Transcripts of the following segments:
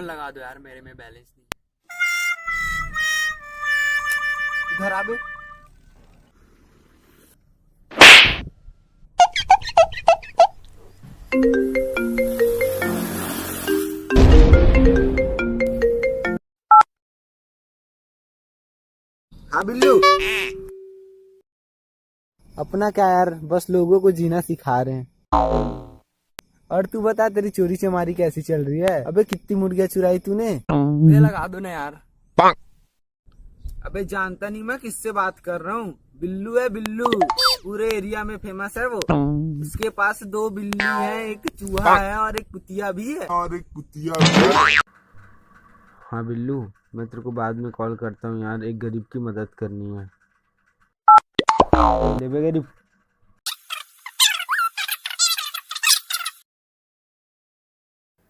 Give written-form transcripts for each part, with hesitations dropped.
लगा दो यार, मेरे में बैलेंस नहीं। घर आ बे। हाँ बिल्लू। अपना क्या यार, बस लोगों को जीना सिखा रहे हैं। और तू बता, तेरी चोरी चमारी कैसी चल रही है? अबे कितनी मुर्गियां चुराई तूने? मुझे लगा दो ना यार। अबे जानता नहीं मैं किससे बात कर रहा हूँ। बिल्लू है बिल्लू, पूरे एरिया में फेमस है वो। उसके पास 2 बिल्ली है, एक चूहा है और एक कुतिया भी है। हाँ बिल्लू, मैं तेरे को बाद में कॉल करता हूँ यार, एक गरीब की मदद करनी है। ले बे गरीब।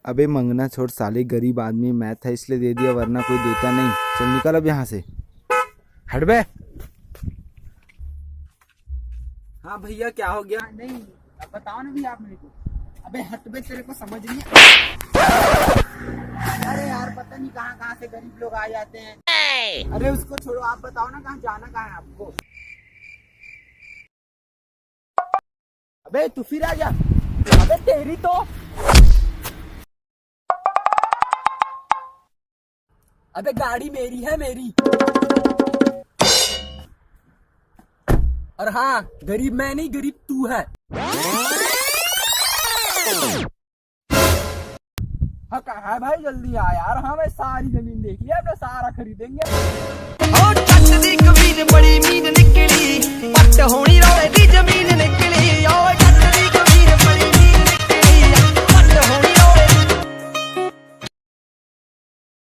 अबे मंगना छोड़ साले, गरीब आदमी, मैथ है इसलिए दे दिया, वरना कोई देता नहीं। चल निकल अब यहाँ से, हट बे। हाँ भैया क्या हो गया? नहीं, अब बताओ ना भी आप मेरे को। अबे हट बे, तेरे को समझ नहीं। अरे यार पता नहीं कहाँ से गरीब लोग आ जाते हैं। अरे उसको छोड़ो, आप बताओ ना कहाँ जाना, कहाँ है आपको? अबे तू फिर आ जा। अबे तेरी तो। अबे गाड़ी मेरी है, मेरी। और हाँ, गरीब मैं नहीं, गरीब तू है। हाँ कहाँ है भाई, जल्दी आ यार। हाँ मैं सारी जमीन देख लिया, अपना सारा खरीदेंगे।